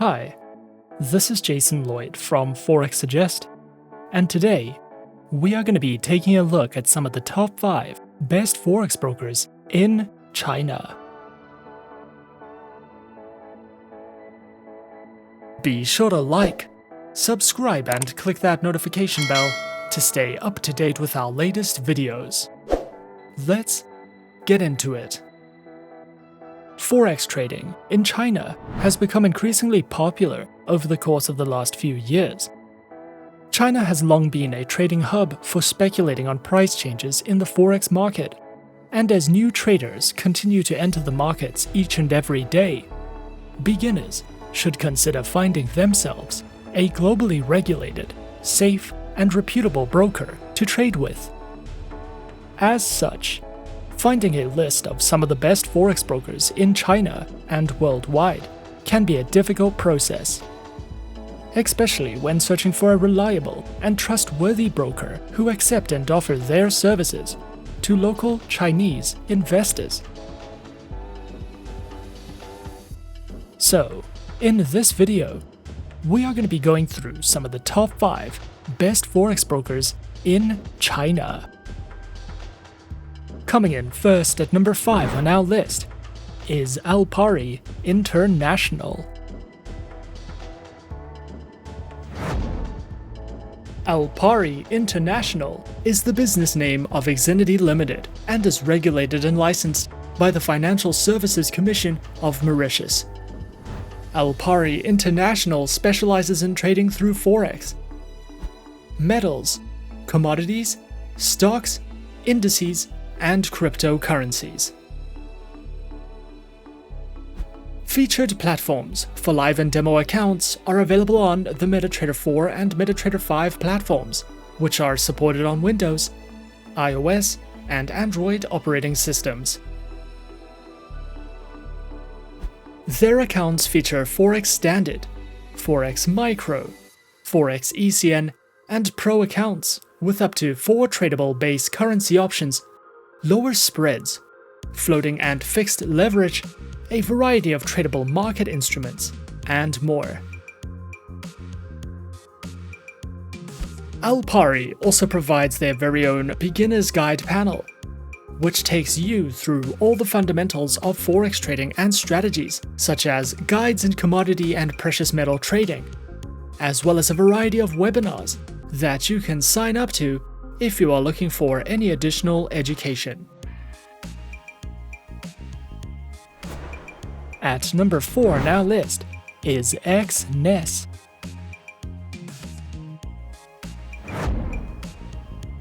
Hi, this is Jason Lloyd from Forexsuggest, and today we are going to be taking a look at some of the top 5 best Forex brokers in China. Be sure to like, subscribe, and click that notification bell to stay up to date with our latest videos. Let's get into it. Forex trading in China has become increasingly popular over the course of the last few years. China has long been a trading hub for speculating on price changes in the Forex market, and as new traders continue to enter the markets each and every day, beginners should consider finding themselves a globally regulated, safe, and reputable broker to trade with. As such, finding a list of some of the best Forex brokers in China and worldwide can be a difficult process, especially when searching for a reliable and trustworthy broker who accept and offer their services to local Chinese investors. So, in this video, we are going to be going through some of the top 5 best Forex brokers in China. Coming in first at number 5 on our list is Alpari International. Alpari International is the business name of Exness Limited and is regulated and licensed by the Financial Services Commission of Mauritius. Alpari International specializes in trading through Forex, metals, commodities, stocks, indices, and cryptocurrencies. Featured platforms for live and demo accounts are available on the MetaTrader 4 and MetaTrader 5 platforms, which are supported on Windows, iOS, and Android operating systems. Their accounts feature Forex Standard, Forex Micro, Forex ECN, and Pro accounts with up to 4 tradable base currency options, lower spreads, floating and fixed leverage, a variety of tradable market instruments, and more. Alpari also provides their very own Beginner's Guide panel, which takes you through all the fundamentals of Forex trading and strategies, such as guides in commodity and precious metal trading, as well as a variety of webinars that you can sign up to if you are looking for any additional education. At number 4 on our list is Exness.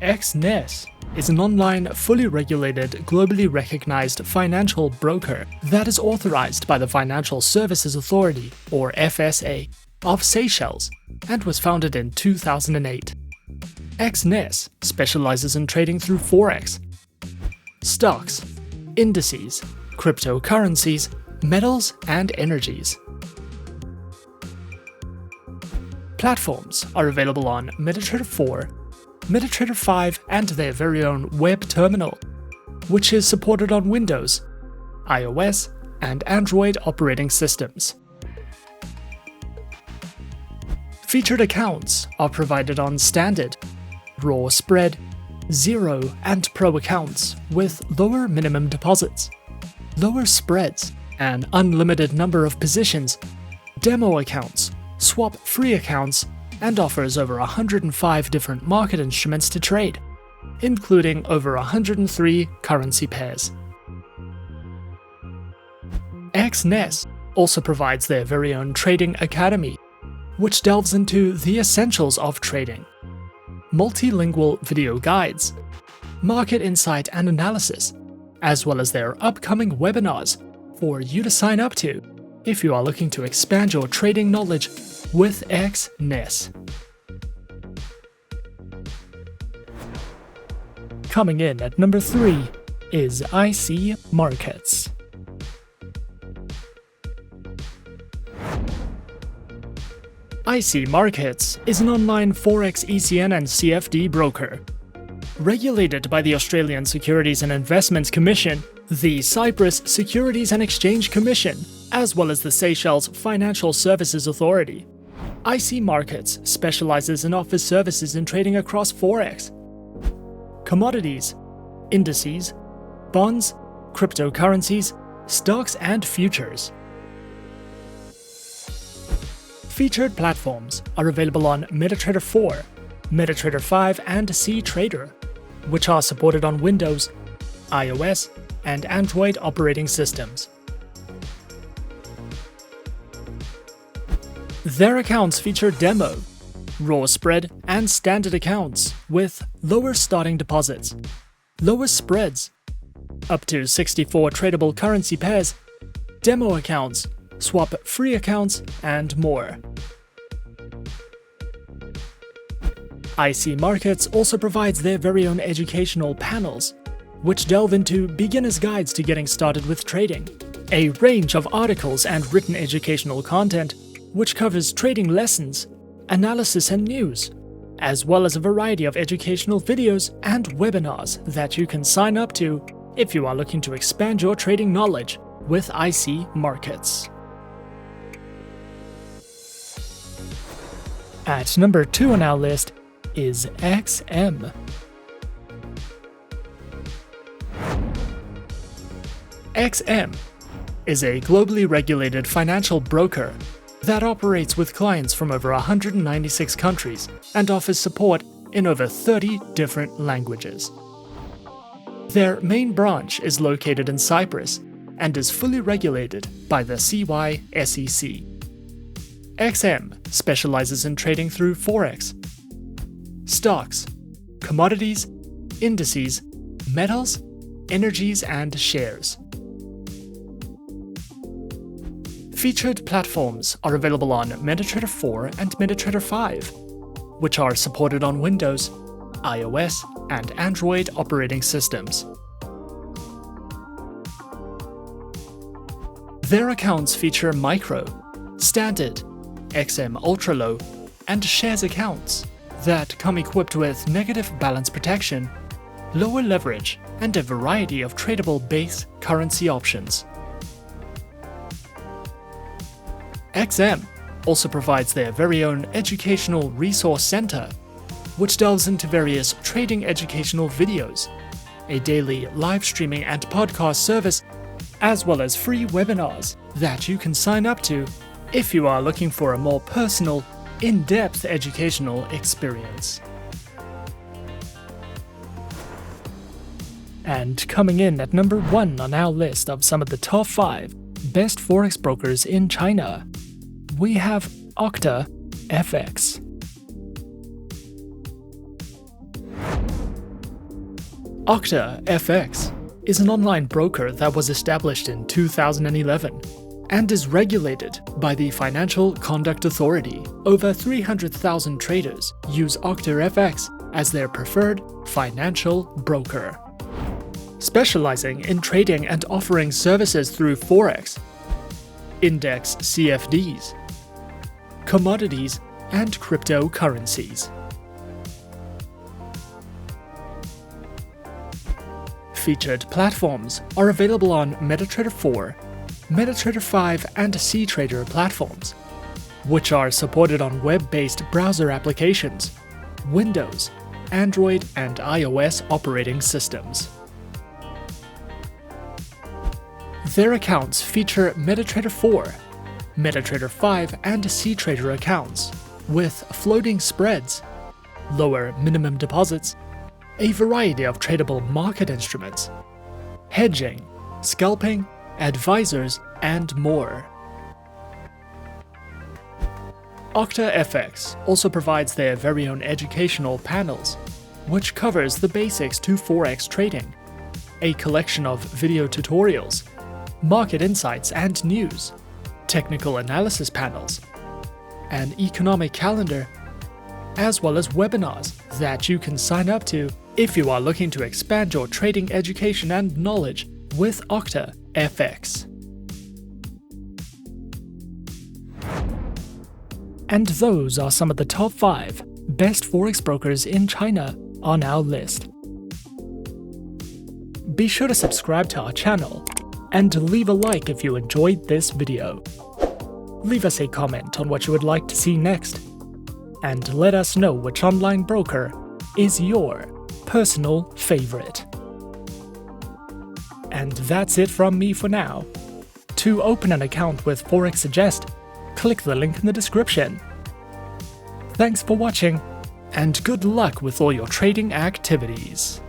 Exness is an online, fully regulated, globally recognized financial broker that is authorized by the Financial Services Authority, or FSA, of Seychelles and was founded in 2008. Exness specializes in trading through Forex, stocks, indices, cryptocurrencies, metals, and energies. Platforms are available on MetaTrader 4, MetaTrader 5, and their very own web terminal, which is supported on Windows, iOS, and Android operating systems. Featured accounts are provided on Standard, Raw Spread, Zero, and Pro accounts with lower minimum deposits, lower spreads, an unlimited number of positions, demo accounts, swap-free accounts, and offers over 105 different market instruments to trade, including over 103 currency pairs. Exness also provides their very own Trading Academy, which delves into the essentials of trading, multilingual video guides, market insight and analysis, as well as their upcoming webinars for you to sign up to if you are looking to expand your trading knowledge with Exness. Coming in at number 3 is IC Markets. IC Markets is an online Forex ECN and CFD broker. Regulated by the Australian Securities and Investments Commission, the Cyprus Securities and Exchange Commission, as well as the Seychelles Financial Services Authority. IC Markets specializes and offers services in trading across Forex, commodities, indices, bonds, cryptocurrencies, stocks, and futures. Featured platforms are available on MetaTrader 4, MetaTrader 5, and CTrader, which are supported on Windows, iOS, and Android operating systems. Their accounts feature demo, raw spread, and standard accounts with lower starting deposits, lower spreads, up to 64 tradable currency pairs, demo accounts, swap-free accounts, and more. IC Markets also provides their very own educational panels, which delve into beginner's guides to getting started with trading, a range of articles and written educational content which covers trading lessons, analysis, and news, as well as a variety of educational videos and webinars that you can sign up to if you are looking to expand your trading knowledge with IC Markets. At number 2 on our list is XM. XM is a globally regulated financial broker that operates with clients from over 196 countries and offers support in over 30 different languages. Their main branch is located in Cyprus and is fully regulated by the CYSEC. XM specializes in trading through Forex, stocks, commodities, indices, metals, energies, and shares. Featured platforms are available on MetaTrader 4 and MetaTrader 5, which are supported on Windows, iOS, and Android operating systems. Their accounts feature micro, standard, XM Ultra Low, and shares accounts that come equipped with negative balance protection, lower leverage, and a variety of tradable base currency options. XM also provides their very own educational resource center, which delves into various trading educational videos, a daily live streaming and podcast service, as well as free webinars that you can sign up to if you are looking for a more personal, in-depth educational experience. And coming in at number 1 on our list of some of the top 5 best Forex brokers in China, we have OctaFX. OctaFX is an online broker that was established in 2011 and is regulated by the Financial Conduct Authority. Over 300,000 traders use OctaFX as their preferred financial broker. Specializing in trading and offering services through Forex, index CFDs, commodities, and cryptocurrencies. Featured platforms are available on MetaTrader 4, MetaTrader 5, and CTrader platforms, which are supported on web-based browser applications, Windows, Android, and iOS operating systems. Their accounts feature MetaTrader 4, MetaTrader 5, and CTrader accounts, with floating spreads, lower minimum deposits, a variety of tradable market instruments, hedging, scalping, advisors, and more. OctaFX also provides their very own educational panels, which covers the basics to Forex trading, a collection of video tutorials, market insights and news, technical analysis panels, an economic calendar, as well as webinars that you can sign up to if you are looking to expand your trading education and knowledge with OctaFX. And those are some of the top 5 best Forex brokers in China on our list. Be sure to subscribe to our channel, and leave a like if you enjoyed this video. Leave us a comment on what you would like to see next, and let us know which online broker is your personal favorite. And that's it from me for now. To open an account with Forexsuggest, click the link in the description. Thanks for watching, and good luck with all your trading activities.